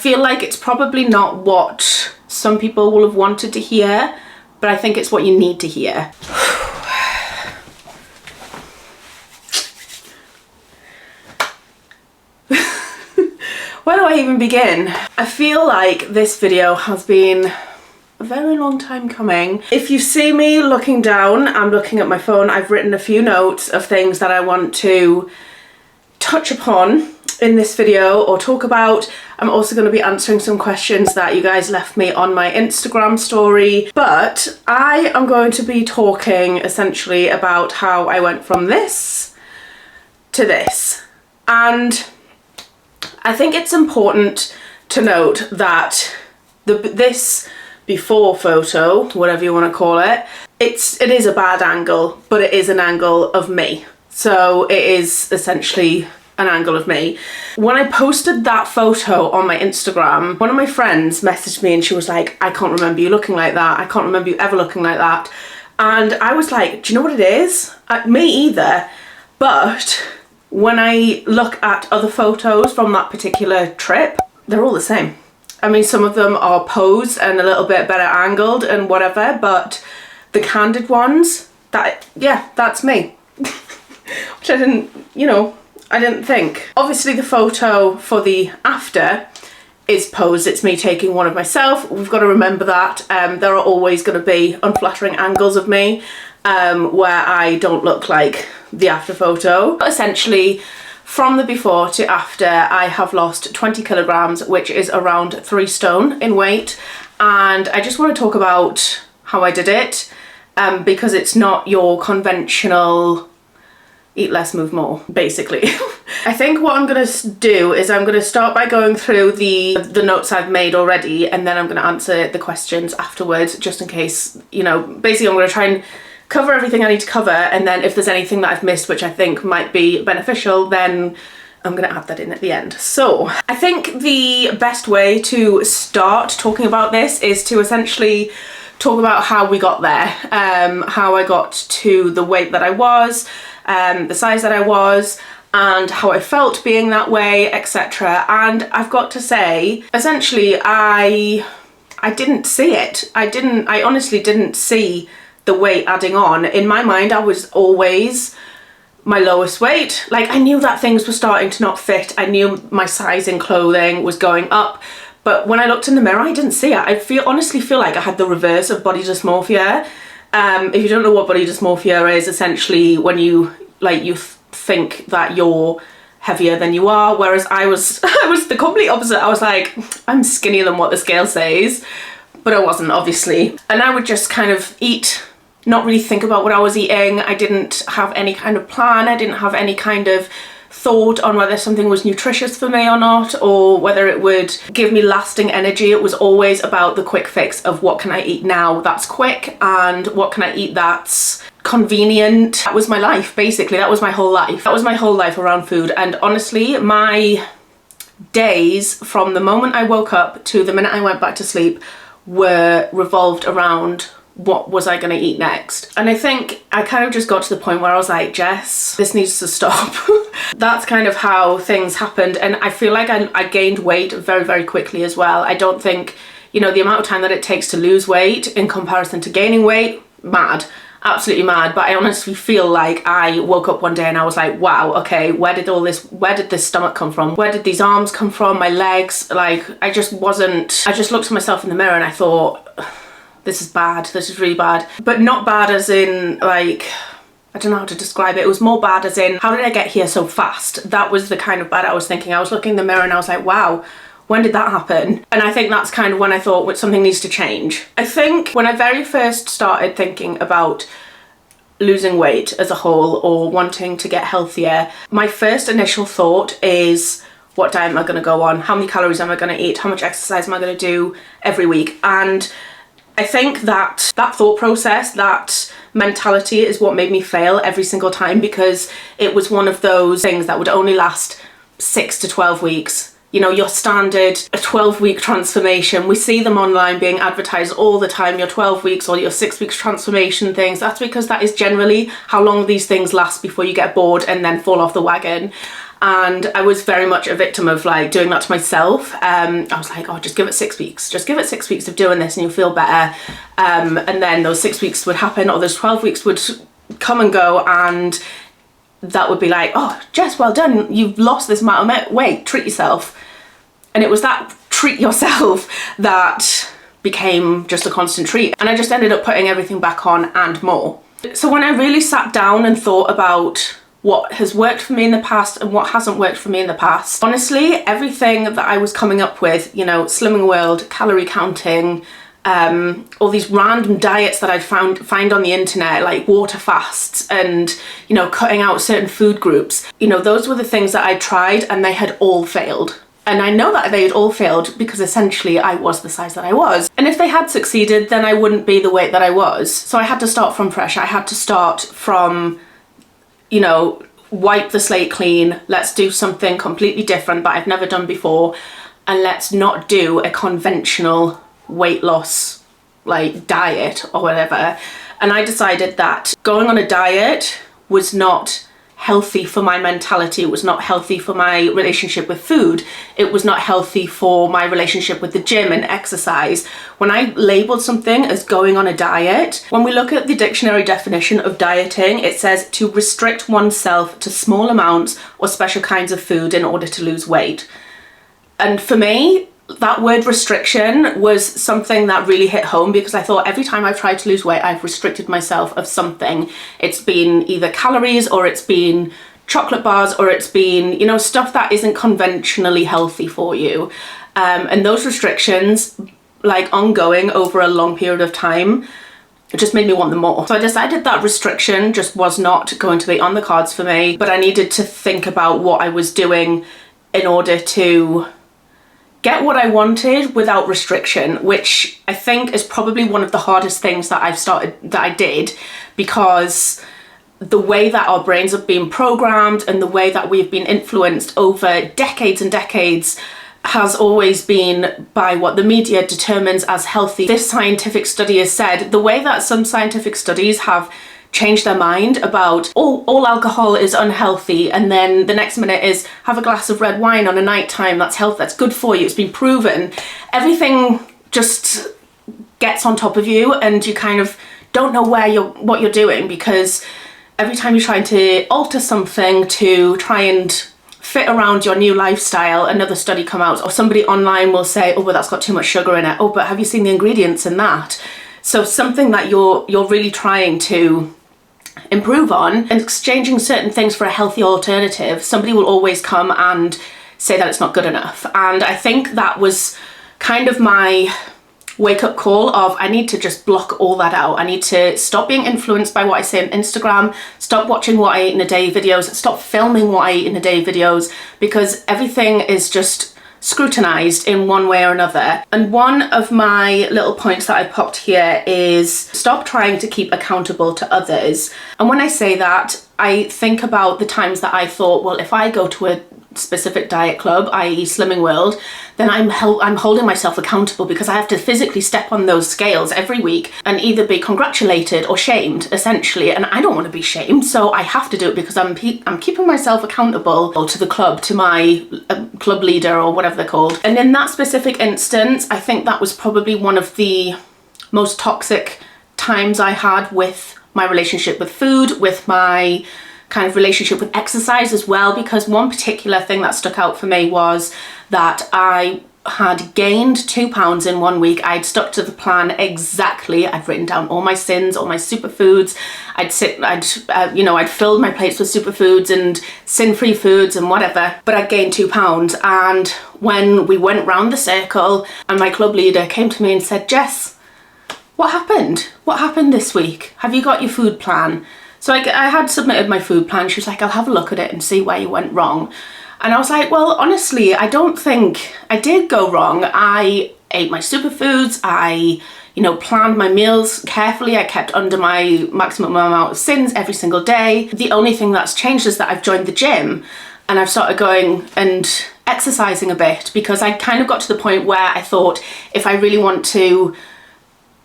I feel like it's probably not what some people will have wanted to hear, but I think it's what you need to hear. Where do I even begin? I feel like this video has been a very long time coming. If you see me looking down, I'm looking at my phone. I've written a few notes of things that I want to touch upon in this video or talk about. I'm also going to be answering some questions that you guys left me on my Instagram story, but I am going to be talking essentially about how I went from this to this. And I think it's important to note that this before photo, whatever you want to call it, it is a bad angle, but it is an angle of me. So it is essentially an angle of me. When I posted that photo on my Instagram, one of my friends messaged me and she was like, I can't remember you looking like that. I can't remember you ever looking like that. And I was like, do you know what it is? Me either. But when I look at other photos from that particular trip, they're all the same. I mean, some of them are posed and a little bit better angled and whatever, but the candid ones, that's me. Which I didn't, I didn't think. Obviously the photo for the after is posed. It's me taking one of myself. We've got to remember that. There are always going to be unflattering angles of me where I don't look like the after photo. Essentially, from the before to after, I have lost 20 kilograms, which is around 3 stone in weight. And I just want to talk about how I did it because it's not your conventional eat less, move more, basically. I think what I'm going to do is I'm going to start by going through the notes I've made already, and then I'm going to answer the questions afterwards, just in case, basically I'm going to try and cover everything I need to cover, and then if there's anything that I've missed which I think might be beneficial, then I'm going to add that in at the end. So I think the best way to start talking about this is to essentially talk about how we got there, how I got to the weight that I was, the size that I was, and how I felt being that way, etc. And I've got to say, essentially, I didn't see it. I honestly didn't see the weight adding on. In my mind, I was always my lowest weight. Like, I knew that things were starting to not fit. I knew my size in clothing was going up. But when I looked in the mirror, I didn't see it. I honestly feel like I had the reverse of body dysmorphia. If you don't know what body dysmorphia is, essentially when you think that you're heavier than you are, whereas I was the complete opposite. I was like, I'm skinnier than what the scale says, but I wasn't, obviously. And I would just kind of eat, not really think about what I was eating. I didn't have any kind of plan. I didn't have any kind of thought on whether something was nutritious for me or not, or whether it would give me lasting energy. It was always about the quick fix of what can I eat now that's quick, and what can I eat that's convenient. That was my life, basically. That was my whole life. That was my whole life around food. And honestly, my days from the moment I woke up to the minute I went back to sleep were revolved around what was I going to eat next. And I think I kind of just got to the point where I was like, Jess, this needs to stop. That's kind of how things happened. And I feel like I gained weight very, very quickly as well. I don't think, the amount of time that it takes to lose weight in comparison to gaining weight, mad. Absolutely mad. But I honestly feel like I woke up one day and I was like, wow, okay, where did this stomach come from? Where did these arms come from? My legs? Like, I just looked at myself in the mirror and I thought, this is bad. This is really bad. But not bad as in, like, I don't know how to describe it. It was more bad as in, how did I get here so fast? That was the kind of bad I was thinking. I was looking in the mirror and I was like, wow, when did that happen? And I think that's kind of when I thought something needs to change. I think when I very first started thinking about losing weight as a whole or wanting to get healthier, my first initial thought is, what diet am I going to go on? How many calories am I going to eat? How much exercise am I going to do every week? And I think that thought process, that mentality is what made me fail every single time, because it was one of those things that would only last 6 to 12 weeks. Your standard 12-week transformation. We see them online being advertised all the time, your 12 weeks or your 6 weeks transformation things. That's because that is generally how long these things last before you get bored and then fall off the wagon. And I was very much a victim of like doing that to myself. I was like, oh, just give it 6 weeks. Just give it 6 weeks of doing this and you'll feel better. And then those 6 weeks would happen, or those 12 weeks would come and go, and that would be like, oh, Jess, well done. You've lost this amount of weight, treat yourself. And it was that treat yourself that became just a constant treat. And I just ended up putting everything back on and more. So when I really sat down and thought about what has worked for me in the past and what hasn't worked for me in the past, honestly, everything that I was coming up with, you know, Slimming World, calorie counting, all these random diets that I'd find on the internet, like water fasts and, you know, cutting out certain food groups, you know, those were the things that I tried and they had all failed. And I know that they had all failed because essentially I was the size that I was. And if they had succeeded, then I wouldn't be the weight that I was. So I had to start from fresh. I had to start from, you know, wipe the slate clean. Let's do something completely different that I've never done before. And let's not do a conventional weight loss like diet or whatever. And I decided that going on a diet was not healthy for my mentality. It was not healthy for my relationship with food. It was not healthy for my relationship with the gym and exercise. When I labeled something as going on a diet, when we look at the dictionary definition of dieting, it says to restrict oneself to small amounts or special kinds of food in order to lose weight. And for me, that word restriction was something that really hit home, because I thought every time I've tried to lose weight, I've restricted myself of something. It's been either calories, or it's been chocolate bars, or it's been, you know, stuff that isn't conventionally healthy for you. And those restrictions, like ongoing over a long period of time, it just made me want them more. So I decided that restriction just was not going to be on the cards for me, but I needed to think about what I was doing in order to get what I wanted without restriction, which I think is probably one of the hardest things that I did, because the way that our brains have been programmed and the way that we've been influenced over decades and decades has always been by what the media determines as healthy. This scientific study has said, the way that some scientific studies have change their mind about all alcohol is unhealthy, and then the next minute is have a glass of red wine on a night time, that's healthy, that's good for you, it's been proven. Everything just gets on top of you and you kind of don't know what you're doing, because every time you're trying to alter something to try and fit around your new lifestyle, another study come out, or somebody online will say, oh, but that's got too much sugar in it. Oh, but have you seen the ingredients in that? So something that you're really trying to improve on and exchanging certain things for a healthy alternative, somebody will always come and say that it's not good enough. And I think that was kind of my wake-up call of, I need to just block all that out. I need to stop being influenced by what I say on Instagram, stop watching what I eat in a day videos, stop filming what I eat in a day videos, because everything is just scrutinized in one way or another. And one of my little points that I popped here is stop trying to keep accountable to others. And when I say that, I think about the times that I thought, well, if I go to a specific diet club, i.e. Slimming World, then I'm holding myself accountable, because I have to physically step on those scales every week and either be congratulated or shamed, essentially. And I don't want to be shamed, so I have to do it because I'm keeping myself accountable to the club, to my club leader or whatever they're called. And in that specific instance, I think that was probably one of the most toxic times I had with my relationship with food, with my kind of relationship with exercise as well, because one particular thing that stuck out for me was that I had gained 2 pounds in 1 week. I'd stuck to the plan exactly. I'd written down all my sins, all my superfoods. I'd filled my plates with superfoods and sin-free foods and whatever, but I'd gained 2 pounds. And when we went round the circle and my club leader came to me and said, Jess, what happened? What happened this week? Have you got your food plan? So I had submitted my food plan. She was like, I'll have a look at it and see where you went wrong. And I was like, well, honestly, I don't think I did go wrong. I ate my superfoods. I, planned my meals carefully. I kept under my maximum amount of sins every single day. The only thing that's changed is that I've joined the gym and I've started going and exercising a bit, because I kind of got to the point where I thought, if I really want to,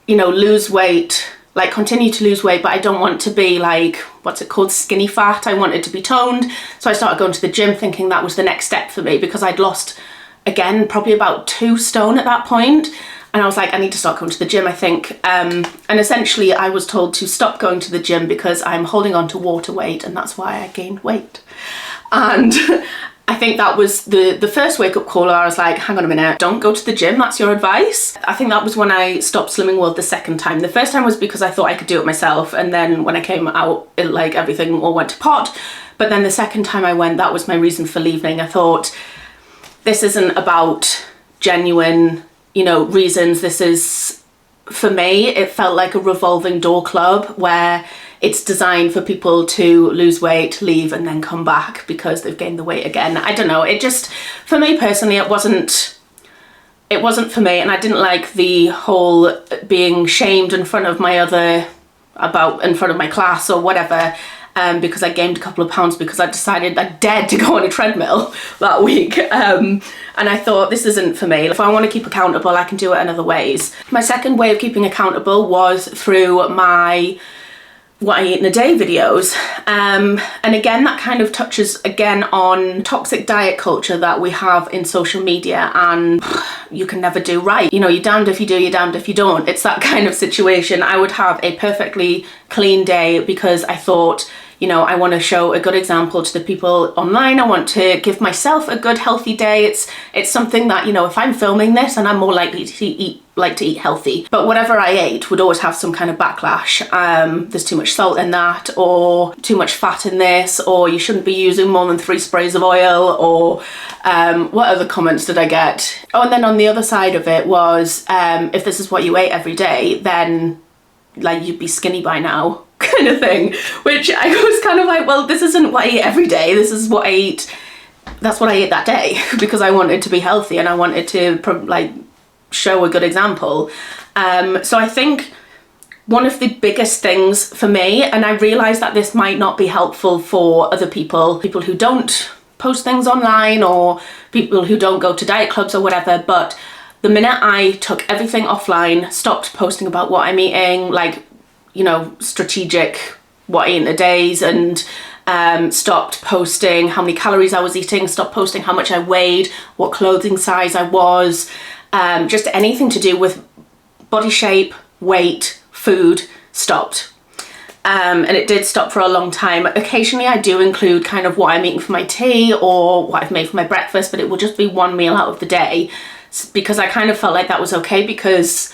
lose weight like continue to lose weight, but I don't want to be like, what's it called, skinny fat. I wanted to be toned. So I started going to the gym thinking that was the next step for me, because I'd lost, again, probably about 2 stone at that point. And I was like, I need to start going to the gym, I think. And essentially I was told to stop going to the gym because I'm holding on to water weight, and that's why I gained weight. And I think that was the first wake-up call where I was like, hang on a minute, don't go to the gym, that's your advice. I think that was when I stopped Slimming World the second time. The first time was because I thought I could do it myself, and then when I came out, like everything all went to pot. But then the second time I went, that was my reason for leaving. I thought, this isn't about genuine, you know, reasons. This is, for me, it felt like a revolving door club where it's designed for people to lose weight, leave, and then come back because they've gained the weight again. I don't know, it just, for me personally, it wasn't for me, and I didn't like the whole being shamed in front of my class or whatever, because I gained a couple of pounds because I decided I dared to go on a treadmill that week. And I thought, this isn't for me. If I want to keep accountable, I can do it in other ways. My second way of keeping accountable was through my what I eat in a day videos. And again, that kind of touches again on toxic diet culture that we have in social media, and you can never do right. You know, you're damned if you do, you're damned if you don't. It's that kind of situation. I would have a perfectly clean day because I thought, you know, I want to show a good example to the people online. I want to give myself a good healthy day. It's something that, you know, if I'm filming this, and I'm more likely to eat healthy, but whatever I ate would always have some kind of backlash. There's too much salt in that, or too much fat in this, or you shouldn't be using more than 3 sprays of oil, or what other comments did I get? Oh, and then on the other side of it was, if this is what you ate every day, then like you'd be skinny by now, kind of thing, which I was kind of like, well, this isn't what I eat every day, this is what I eat, that's what I ate that day, because I wanted to be healthy and I wanted to like show a good example. So I think one of the biggest things for me, and I realize that this might not be helpful for other people who don't post things online, or people who don't go to diet clubs or whatever, but the minute I took everything offline, stopped posting about what I'm eating, like, you know, strategic what I eat in a days, and stopped posting how many calories I was eating, stopped posting how much I weighed, what clothing size I was, just anything to do with body shape, weight, food, stopped. And it did stop for a long time. Occasionally I do include kind of what I'm eating for my tea or what I've made for my breakfast, but it will just be one meal out of the day, because I kind of felt like that was okay, because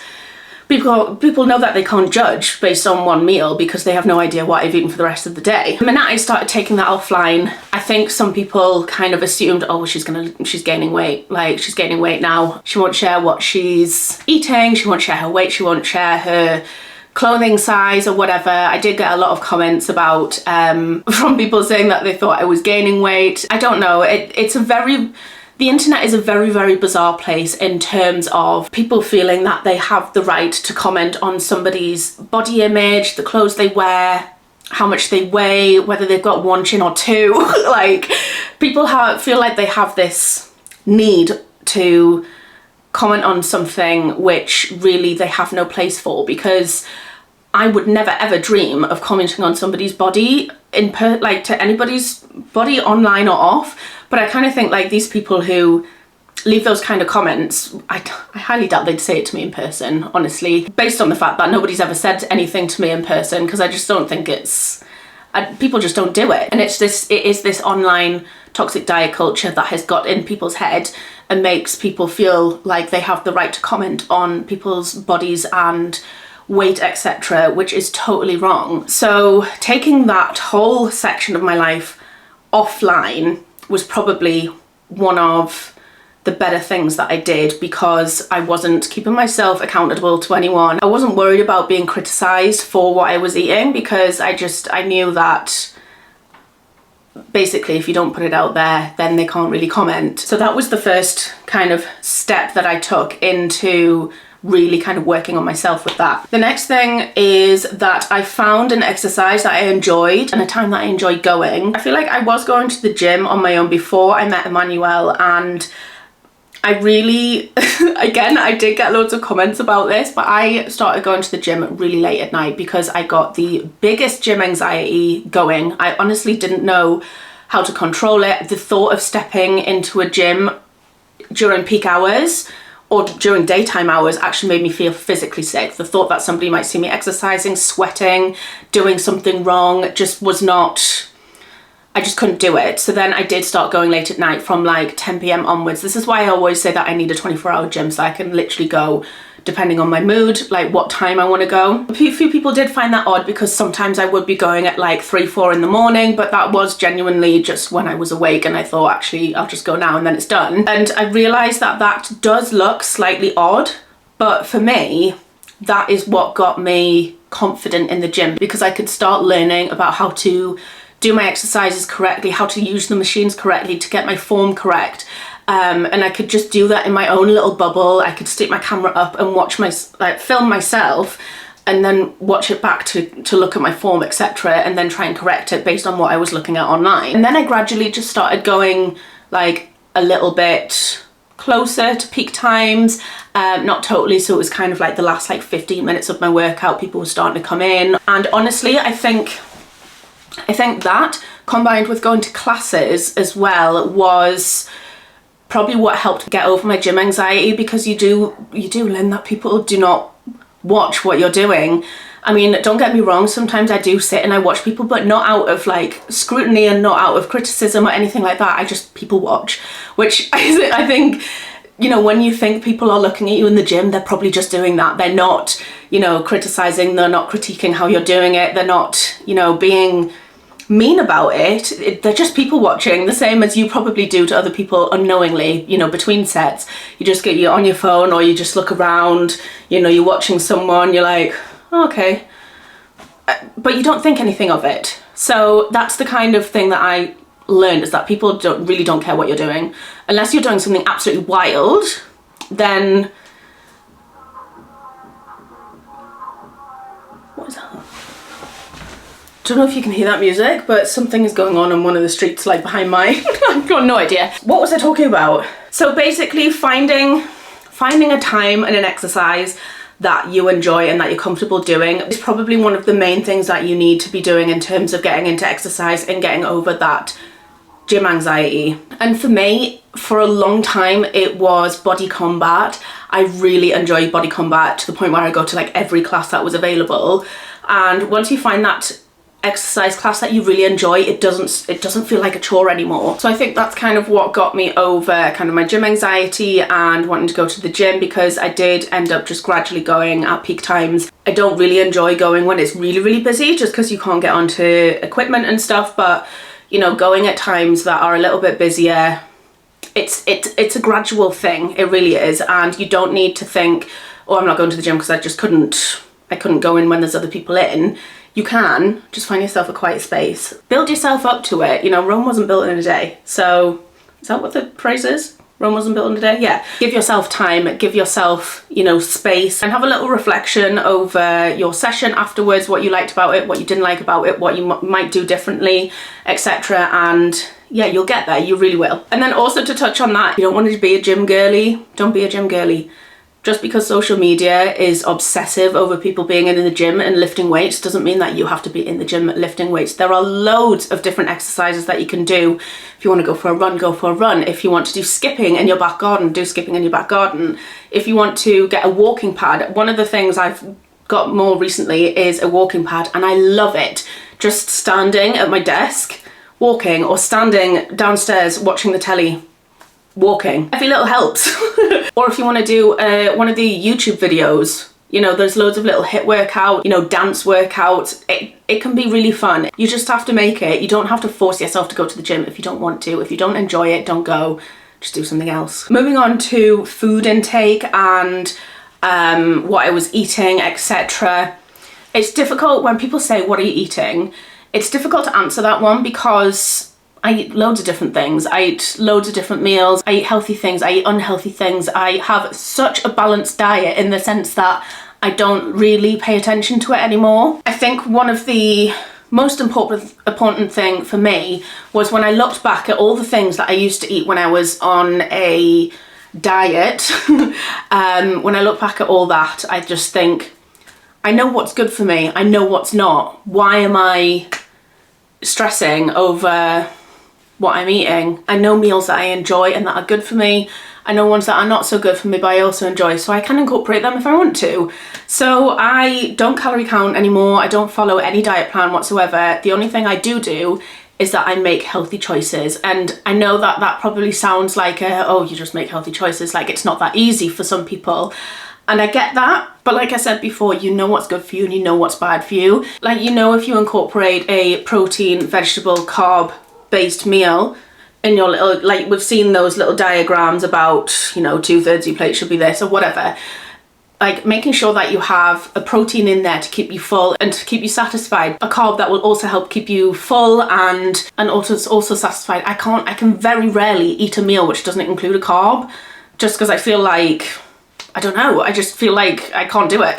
people know that they can't judge based on one meal because they have no idea what I've eaten for the rest of the day. The minute I started taking that offline, I think some people kind of assumed, oh, she's gaining weight. Like, she's gaining weight now. She won't share what she's eating. She won't share her weight. She won't share her clothing size or whatever. I did get a lot of comments about, from people saying that they thought I was gaining weight. I don't know. The internet is a very, very bizarre place in terms of people feeling that they have the right to comment on somebody's body image, the clothes they wear, how much they weigh, whether they've got 1 chin or 2. Like, people feel like they have this need to comment on something which really they have no place for, because I would never ever dream of commenting on somebody's body to anybody's body online or off. But I kind of think like these people who leave those kind of comments, I highly doubt they'd say it to me in person, honestly, based on the fact that nobody's ever said anything to me in person, because I just don't think people just don't do it. And it is this online toxic diet culture that has got in people's head and makes people feel like they have the right to comment on people's bodies and weight, etc., which is totally wrong. So taking that whole section of my life offline was probably one of the better things that I did, because I wasn't keeping myself accountable to anyone. I wasn't worried about being criticized for what I was eating, because I knew that basically if you don't put it out there, then they can't really comment. So that was the first kind of step that I took into really kind of working on myself with that. The next thing is that I found an exercise that I enjoyed and a time that I enjoyed going. I feel like I was going to the gym on my own before I met Emmanuel, and I really, again, I did get loads of comments about this, but I started going to the gym really late at night because I got the biggest gym anxiety going. I honestly didn't know how to control it. The thought of stepping into a gym during peak hours or during daytime hours actually made me feel physically sick. The thought that somebody might see me exercising, sweating, doing something wrong just was not, I just couldn't do it. So then I did start going late at night from like 10 p.m. onwards. This is why I always say that I need a 24-hour gym so I can literally go depending on my mood, like what time I want to go. A few people did find that odd because sometimes I would be going at like 3, 4 in the morning, but that was genuinely just when I was awake and I thought, actually, I'll just go now and then it's done. And I realised that that does look slightly odd, but for me, that is what got me confident in the gym, because I could start learning about how to do my exercises correctly, how to use the machines correctly to get my form correct. And I could just do that in my own little bubble. I could stick my camera up and watch film myself and then watch it back to look at my form, etc., and then try and correct it based on what I was looking at online. And then I gradually just started going like a little bit closer to peak times, not totally, so it was kind of like the last like 15 minutes of my workout, people were starting to come in. And honestly, I think that combined with going to classes as well was probably what helped get over my gym anxiety, because you do learn that people do not watch what you're doing. I mean, don't get me wrong, sometimes I do sit and I watch people, but not out of like scrutiny and not out of criticism or anything like that. People watch, which I think, you know, when you think people are looking at you in the gym, they're probably just doing that. They're not, you know, criticizing, they're not critiquing how you're doing it, they're not, you know, being mean about it. They're just people watching, the same as you probably do to other people unknowingly, you know, between sets. You just get you on your phone or you just look around, you know, you're watching someone, you're like, oh, okay, but you don't think anything of it. So that's the kind of thing that I learned, is that people really don't care what you're doing. Unless you're doing something absolutely wild, then what is that? Don't know if you can hear that music, but something is going on in one of the streets like behind mine. I've got no idea. What was I talking about? So basically finding a time and an exercise that you enjoy and that you're comfortable doing is probably one of the main things that you need to be doing in terms of getting into exercise and getting over that gym anxiety. And for me, for a long time, it was body combat. I really enjoy body combat to the point where I go to like every class that was available. And once you find that exercise class that you really enjoy, it doesn't feel like a chore anymore. So I think that's kind of what got me over kind of my gym anxiety and wanting to go to the gym, because I did end up just gradually going at peak times. I don't really enjoy going when it's really, really busy, just because you can't get onto equipment and stuff, but you know, going at times that are a little bit busier, it's a gradual thing, it really is. And you don't need to think, oh, I'm not going to the gym because I couldn't go in when there's other people in. You can just find yourself a quiet space. Build yourself up to it. You know, Rome wasn't built in a day. So, is that what the phrase is? Rome wasn't built in a day? Yeah. Give yourself time, give yourself, you know, space, and have a little reflection over your session afterwards, what you liked about it, what you didn't like about it, what you might do differently, etc. And yeah, you'll get there, you really will. And then also to touch on that, you don't want to be a gym girly, don't be a gym girly. Just because social media is obsessive over people being in the gym and lifting weights doesn't mean that you have to be in the gym lifting weights. There are loads of different exercises that you can do. If you want to go for a run, go for a run. If you want to do skipping in your back garden, do skipping in your back garden. If you want to get a walking pad, one of the things I've got more recently is a walking pad, and I love it. Just standing at my desk, walking, or standing downstairs watching the telly, walking. Every little helps. Or if you want to do one of the YouTube videos, you know, there's loads of little HIIT workout, you know, dance workouts. It can be really fun. You just have to make it. You don't have to force yourself to go to the gym if you don't want to. If you don't enjoy it, don't go. Just do something else. Moving on to food intake and what I was eating, etc. It's difficult when people say, what are you eating? It's difficult to answer that one, because I eat loads of different things. I eat loads of different meals. I eat healthy things. I eat unhealthy things. I have such a balanced diet in the sense that I don't really pay attention to it anymore. I think one of the most important thing for me was when I looked back at all the things that I used to eat when I was on a diet, when I look back at all that, I just think, I know what's good for me, I know what's not. Why am I stressing over what I'm eating? I know meals that I enjoy and that are good for me. I know ones that are not so good for me, but I also enjoy, so I can incorporate them if I want to. So I don't calorie count anymore. I don't follow any diet plan whatsoever. The only thing I do is that I make healthy choices. And I know that that probably sounds like oh, you just make healthy choices. Like, it's not that easy for some people. And I get that, but like I said before, you know what's good for you and you know what's bad for you. Like, you know, if you incorporate a protein, vegetable, carb-based meal in your little, like, we've seen those little diagrams about, you know, 2/3 your plate should be this or whatever. Like, making sure that you have a protein in there to keep you full and to keep you satisfied. A carb that will also help keep you full and also satisfied. I can very rarely eat a meal which doesn't include a carb, just because I feel like, I don't know, I just feel like I can't do it.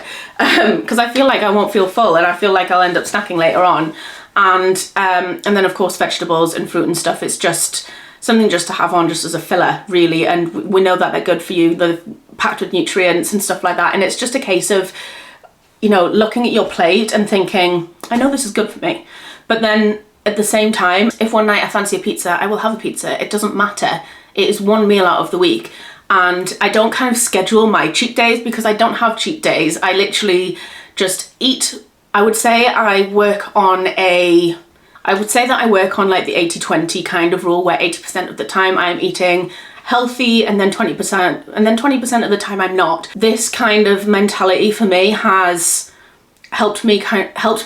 Because I feel like I won't feel full and I feel like I'll end up snacking later on. And then of course vegetables and fruit and stuff, it's just something just to have on just as a filler, really. And we know that they're good for you, they're packed with nutrients and stuff like that. And it's just a case of, you know, looking at your plate and thinking, I know this is good for me. But then at the same time, if one night I fancy a pizza, I will have a pizza. It doesn't matter. It is one meal out of the week. And I don't kind of schedule my cheat days because I don't have cheat days. I literally just eat. I would say that I work on like the 80-20 kind of rule, where 80% of the time I'm eating healthy and then 20% of the time I'm not. This kind of mentality for me has helped me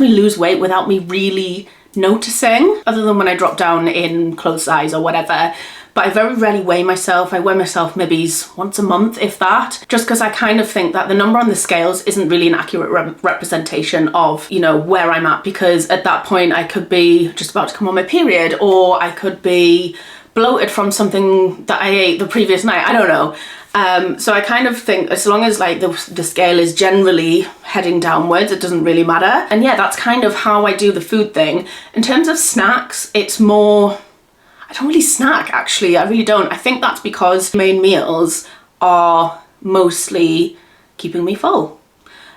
lose weight without me really noticing, other than when I drop down in clothes size or whatever. But I very rarely weigh myself. I weigh myself maybe once a month, if that, just because I kind of think that the number on the scales isn't really an accurate representation of, you know, where I'm at, because at that point I could be just about to come on my period, or I could be bloated from something that I ate the previous night. I don't know. So I kind of think as long as like the scale is generally heading downwards, it doesn't really matter. And yeah, that's kind of how I do the food thing. In terms of snacks, it's more, I don't really snack, actually. I really don't. I think that's because main meals are mostly keeping me full.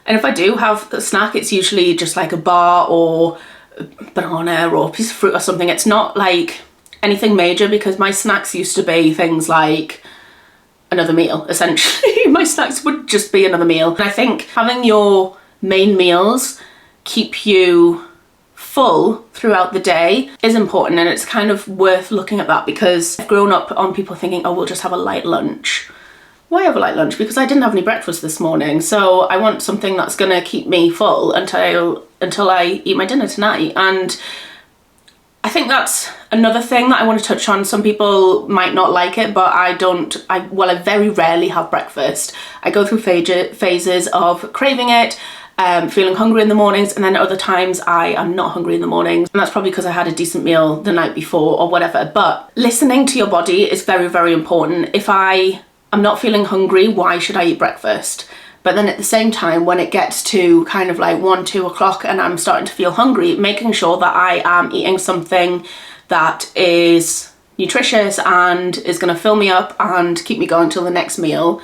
And if I do have a snack, it's usually just like a bar or a banana or a piece of fruit or something. It's not like anything major, because my snacks used to be things like another meal, essentially. My snacks would just be another meal. And I think having your main meals keep you full throughout the day is important, and it's kind of worth looking at that, because I've grown up on people thinking, oh, we'll just have a light lunch. Why have a light lunch? Because I didn't have any breakfast this morning, so I want something that's gonna keep me full until I eat my dinner tonight. And I think that's another thing that I want to touch on. Some people might not like it, but I very rarely have breakfast. I go through phases of craving it, feeling hungry in the mornings, and then other times I am not hungry in the mornings, and that's probably because I had a decent meal the night before or whatever. But listening to your body is very, very important. If I am not feeling hungry, why should I eat breakfast? But then at the same time, when it gets to kind of like 1-2 o'clock and I'm starting to feel hungry, making sure that I am eating something that is nutritious and is going to fill me up and keep me going till the next meal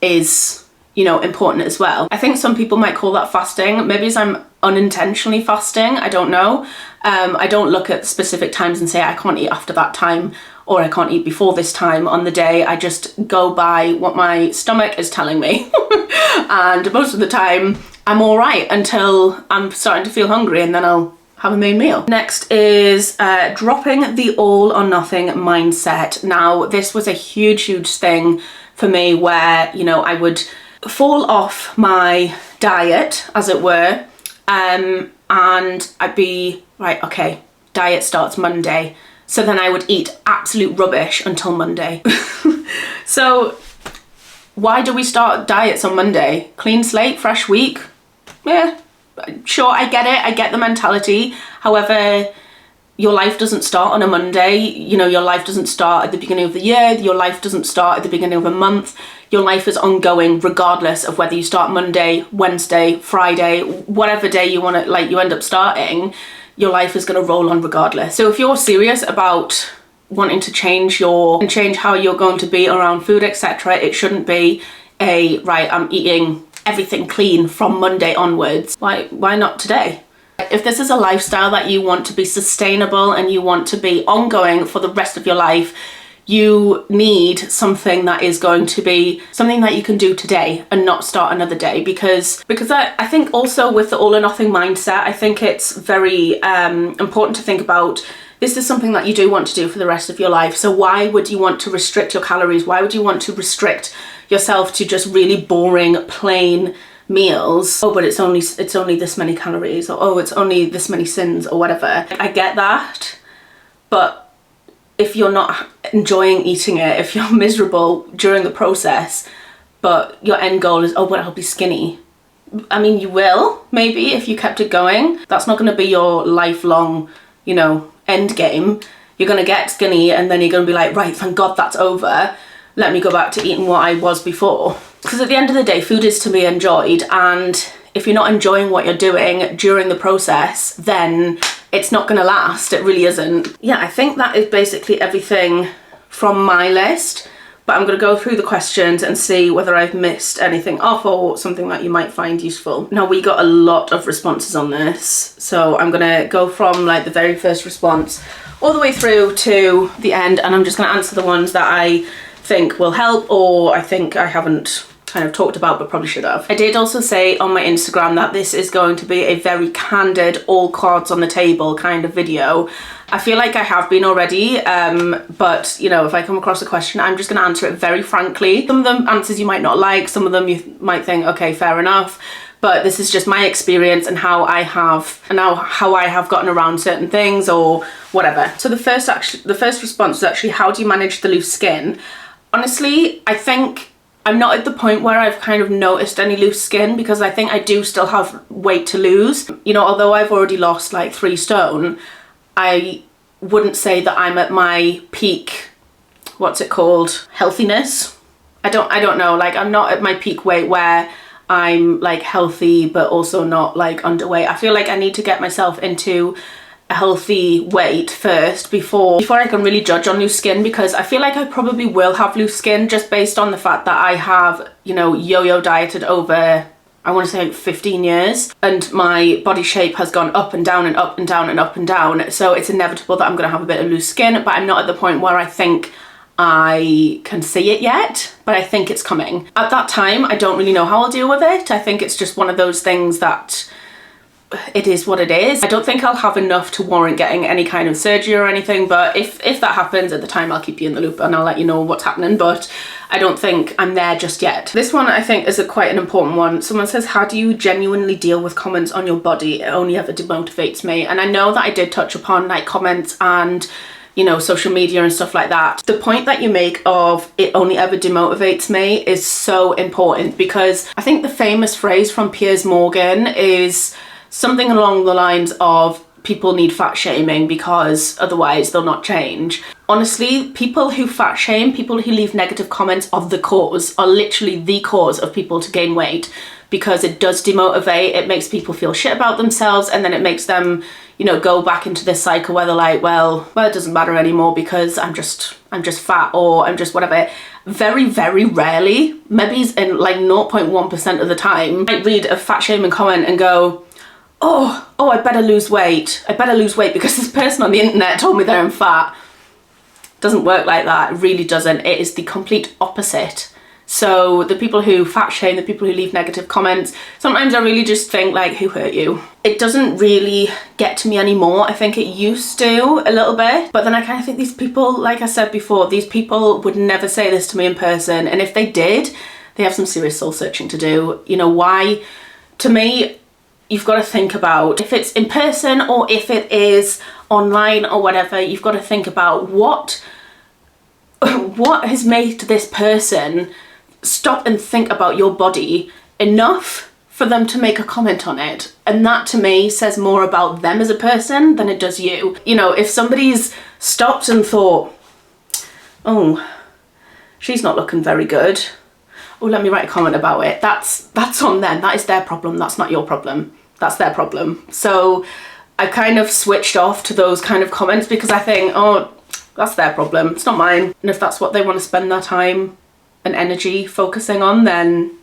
is, you know, important as well. I think some people might call that fasting. Maybe as I'm unintentionally fasting, I don't know. I don't look at specific times and say I can't eat after that time or I can't eat before this time on the day. I just go by what my stomach is telling me. And most of the time I'm all right until I'm starting to feel hungry, and then I'll have a main meal. Next is dropping the all or nothing mindset. Now, this was a huge, huge thing for me, where, you know, I would fall off my diet, as it were, and I'd be right, okay, diet starts Monday. So then I would eat absolute rubbish until Monday. So why do we start diets on Monday? Clean slate, fresh week? Yeah, sure, I get it. I get the mentality. However, your life doesn't start on a Monday. You know, your life doesn't start at the beginning of the year. Your life doesn't start at the beginning of a month. Your life is ongoing regardless of whether you start Monday, Wednesday, Friday, whatever day you want to, like, you end up starting. Your life is going to roll on regardless. So if you're serious about wanting to change how you're going to be around food, etc. It shouldn't be right, I'm eating everything clean from Monday onwards. Why not today? If this is a lifestyle that you want to be sustainable and you want to be ongoing for the rest of your life, you need something that is going to be something that you can do today and not start another day, because I think also with the all or nothing mindset, I think it's very important to think about, this is something that you do want to do for the rest of your life. So why would you want to restrict your calories? Why would you want to restrict yourself to just really boring, plain meals? Oh, but it's only this many calories, or oh, it's only this many sins, or whatever. I get that, but if you're not enjoying eating it, if you're miserable during the process, but your end goal is, oh, but I'll be skinny. I mean, you will, maybe, if you kept it going. That's not going to be your lifelong, end game. You're going to get skinny and then you're going to be like, right, thank God that's over. Let me go back to eating what I was before. Because at the end of the day, food is to be enjoyed, and if you're not enjoying what you're doing during the process, then it's not going to last. It really isn't. Yeah, I think that is basically everything from my list, but I'm going to go through the questions and see whether I've missed anything off or something that you might find useful. Now, we got a lot of responses on this, so I'm going to go from like the very first response all the way through to the end, and I'm just going to answer the ones that I think will help, or I think I haven't kind of talked about but probably should have. I did also say on my Instagram that this is going to be a very candid, all cards on the table kind of video. I feel like I have been already, but if I come across a question, I'm just going to answer it very frankly. Some of them answers you might not like, some of them you might think, okay, fair enough, but this is just my experience and how I have gotten around certain things or whatever. So the first response was actually, how do you manage the loose skin? Honestly, I think I'm not at the point where I've kind of noticed any loose skin, because I think I do still have weight to lose. Although I've already lost like 3 stone, I wouldn't say that I'm at my peak, healthiness. I don't know, like I'm not at my peak weight where I'm like healthy but also not like underweight. I feel like I need to get myself into a healthy weight first before I can really judge on loose skin, because I feel like I probably will have loose skin just based on the fact that I have, yo-yo dieted over, I want to say like 15 years, and my body shape has gone up and down and up and down and up and down. So it's inevitable that I'm going to have a bit of loose skin, but I'm not at the point where I think I can see it yet, but I think it's coming. At that time, I don't really know how I'll deal with it. I think it's just one of those things that it is what it is. I don't think I'll have enough to warrant getting any kind of surgery or anything, but if that happens at the time, I'll keep you in the loop and I'll let you know what's happening, but I don't think I'm there just yet. This one I think is quite an important one. Someone says, how do you genuinely deal with comments on your body? It only ever demotivates me. And I know that I did touch upon like comments and social media and stuff like that. The point that you make of it only ever demotivates me is so important, because I think the famous phrase from Piers Morgan is something along the lines of, people need fat shaming because otherwise they'll not change. Honestly, people who fat shame, people who leave negative comments are literally the cause of people to gain weight, because it does demotivate, it makes people feel shit about themselves, and then it makes them, go back into this cycle where they're like, well, it doesn't matter anymore because I'm just fat, or I'm just whatever. Very, very rarely, maybe in like 0.1% of the time, I read a fat shaming comment and go, oh, I better lose weight. I better lose weight because this person on the internet told me that I'm fat. Doesn't work like that. It really doesn't. It is the complete opposite. So the people who fat shame, the people who leave negative comments, sometimes I really just think like, who hurt you? It doesn't really get to me anymore. I think it used to a little bit, but then I kind of think these people, like I said before, these people would never say this to me in person. And if they did, they have some serious soul searching to do. Why? To me, you've got to think about, if it's in person or if it is online or whatever, you've got to think about what has made this person stop and think about your body enough for them to make a comment on it. And that to me says more about them as a person than it does you. If somebody's stopped and thought, oh, she's not looking very good, oh, let me write a comment about it, that's on them. That is their problem. That's not your problem. That's their problem. So I kind of switched off to those kind of comments, because I think, oh, That's their problem, it's not mine. And if that's what they want to spend their time and energy focusing on, then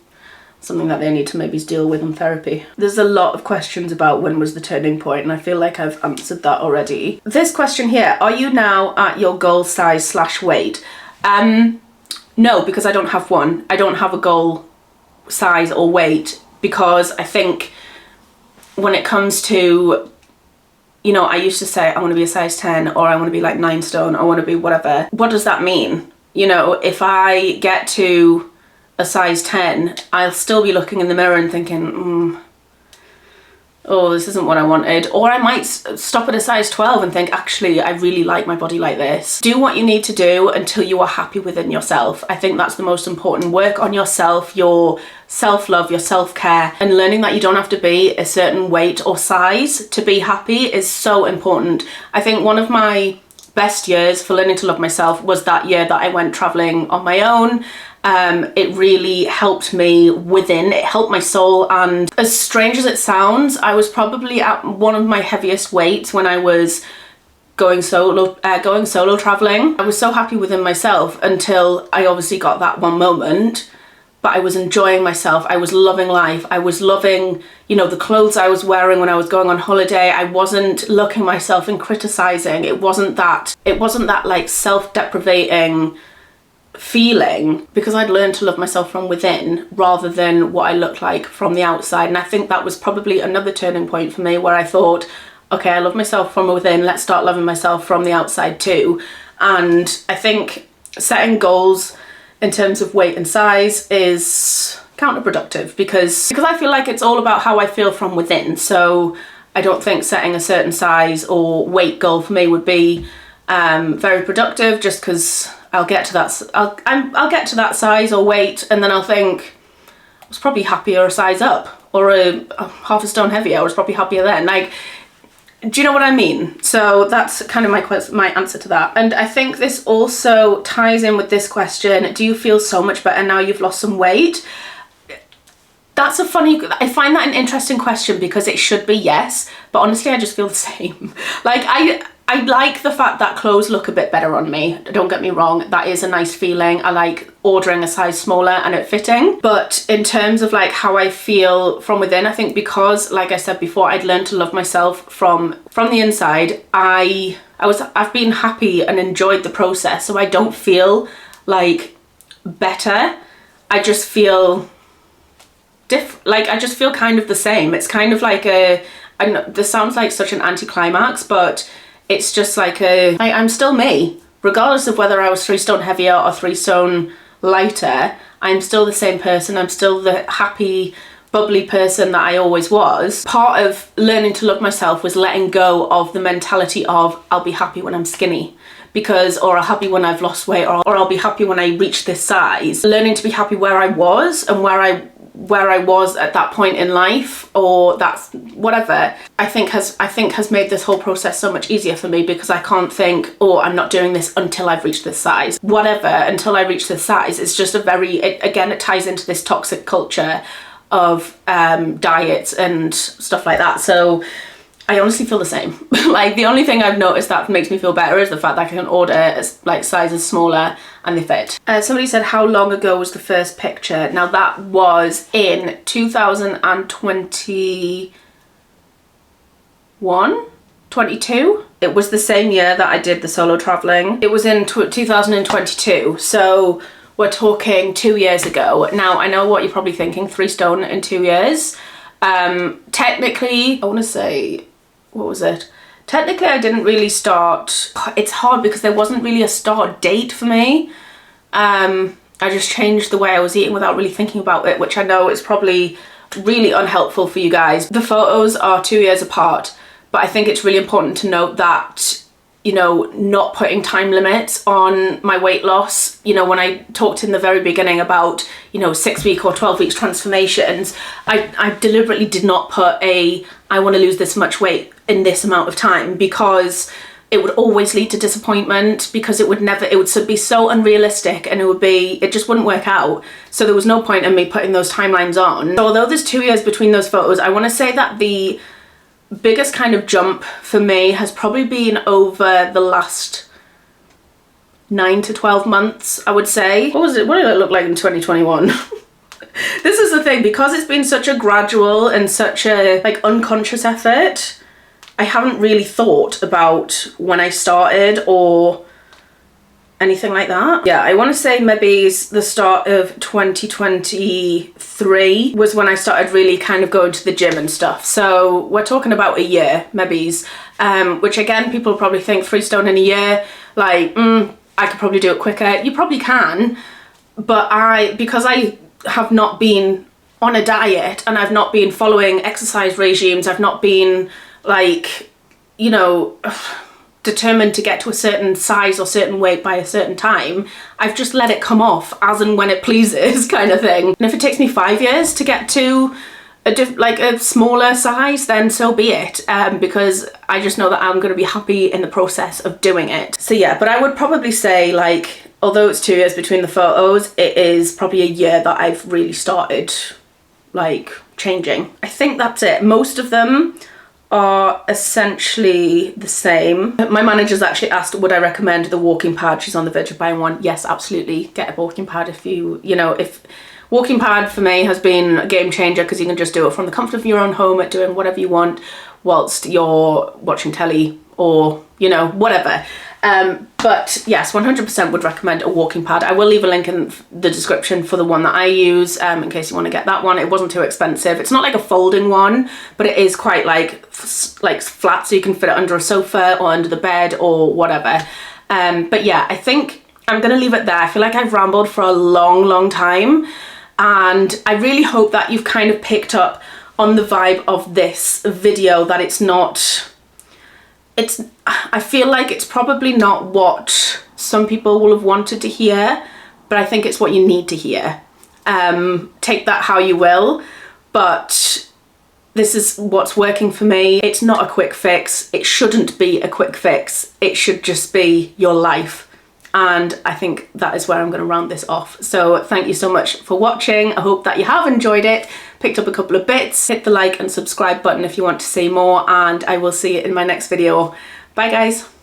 something that they need to maybe deal with in therapy. There's a lot of questions about when was the turning point, and I feel like I've answered that already. This question here, are you now at your goal size / weight? No, because I don't have one. I don't have a goal size or weight, because I think when it comes to, you know, I used to say I want to be a size 10, or I want to be like 9 stone, I want to be whatever. What does that mean? You know, if I get to a size 10, I'll still be looking in the mirror and thinking, oh, this isn't what I wanted. Or I might stop at a size 12 and think, actually, I really like my body like this. Do what you need to do until you are happy within yourself. I think that's the most important. Work on yourself, your self-love, your self-care, and learning that you don't have to be a certain weight or size to be happy is so important. I think one of my best years for learning to love myself was that year that I went traveling on my own. It really helped me within, it helped my soul, and as strange as it sounds, I was probably at one of my heaviest weights when I was going solo traveling. I was so happy within myself until I obviously got that one moment, but I was enjoying myself, I was loving life, I was loving, you know, the clothes I was wearing when I was going on holiday. I wasn't looking myself and criticizing. It wasn't that like self-deprivating feeling, because I'd learned to love myself from within rather than what I looked like from the outside. And I think that was probably another turning point for me, where I thought, okay, I love myself from within, let's start loving myself from the outside too. And I think setting goals in terms of weight and size is counterproductive, because I feel like it's all about how I feel from within. So I don't think setting a certain size or weight goal for me would be very productive, just because I'll get to that size or weight, and then I'll think I was probably happier a size up, or a half a stone heavier. I was probably happier then. Like, do you know what I mean? So that's kind of my answer to that. And I think this also ties in with this question: do you feel so much better now you've lost some weight? That's a funny, I find that an interesting question, because it should be yes, but honestly I just feel the same. Like, I like the fact that clothes look a bit better on me, don't get me wrong, that is a nice feeling. I like ordering a size smaller and it fitting. But in terms of like how I feel from within, I think because, like I said before, I'd learned to love myself from the inside, I've been happy and enjoyed the process, so I don't feel like better. I just feel I just feel kind of the same. It's kind of like I know this sounds like such an anticlimax, but it's just like I'm still me. Regardless of whether I was 3 stone heavier or 3 stone lighter, I'm still the same person. I'm still the happy, bubbly person that I always was. Part of learning to love myself was letting go of the mentality of I'll be happy when I'm skinny, or I'll happy when I've lost weight, or I'll be happy when I reach this size. Learning to be happy where I was and where I was at that point in life, or that's whatever, I think has made this whole process so much easier for me, because I can't think, oh, I'm not doing this until I've reached this size. Whatever, until I reach this size. It's just again, it ties into this toxic culture of diets and stuff like that. So I honestly feel the same. Like, the only thing I've noticed that makes me feel better is the fact that I can order like sizes smaller and they fit. Somebody said, how long ago was the first picture? Now that was in 2021, 22. It was the same year that I did the solo traveling. It was in 2022. So we're talking 2 years ago. Now I know what you're probably thinking, 3 stone in 2 years. Technically, I want to say, what was it? Technically, I didn't really start. It's hard because there wasn't really a start date for me. I just changed the way I was eating without really thinking about it, which I know is probably really unhelpful for you guys. The photos are 2 years apart, but I think it's really important to note that, you know, not putting time limits on my weight loss. You know, when I talked in the very beginning about, you know, 6-week or 12 weeks transformations, I deliberately did not put I want to lose this much weight in this amount of time, because it would always lead to disappointment, because it would be so unrealistic, and it just wouldn't work out. So there was no point in me putting those timelines on. So although there's 2 years between those photos, I want to say that the biggest kind of jump for me has probably been over the last 9 to 12 months, I would say. What did it look like in 2021? This is the thing, because it's been such a gradual and such a like unconscious effort, I haven't really thought about when I started or anything like that. Yeah, I want to say maybe the start of 2023 was when I started really kind of going to the gym and stuff. So we're talking about a year, maybe, which again, people probably think 3 stone in a year, like, I could probably do it quicker. You probably can, but because I have not been on a diet and I've not been following exercise regimes, I've not been like, you know, determined to get to a certain size or certain weight by a certain time, I've just let it come off as and when it pleases kind of thing. And if it takes me 5 years to get to a smaller size, then so be it, because I just know that I'm going to be happy in the process of doing it. So yeah, but I would probably say, like, although it's 2 years between the photos, it is probably a year that I've really started like changing. I think that's it. Most of them are essentially the same. My manager's actually asked, would I recommend the walking pad? She's on the verge of buying one. Yes, absolutely. Get a walking pad if if walking pad for me has been a game changer, because you can just do it from the comfort of your own home at doing whatever you want whilst you're watching telly or, whatever. But yes, 100% would recommend a walking pad. I will leave a link in the description for the one that I use, in case you want to get that one. It wasn't too expensive. It's not like a folding one, but it is quite like flat, so you can fit it under a sofa or under the bed or whatever. But yeah, I think I'm going to leave it there. I feel like I've rambled for a long, long time, and I really hope that you've kind of picked up on the vibe of this video, that I feel like it's probably not what some people will have wanted to hear, but I think it's what you need to hear. Take that how you will, but this is what's working for me. It's not a quick fix. It shouldn't be a quick fix. It should just be your life. And I think that is where I'm going to round this off. So thank you so much for watching. I hope that you have enjoyed it, picked up a couple of bits. Hit the like and subscribe button if you want to see more, and I will see you in my next video. Bye guys.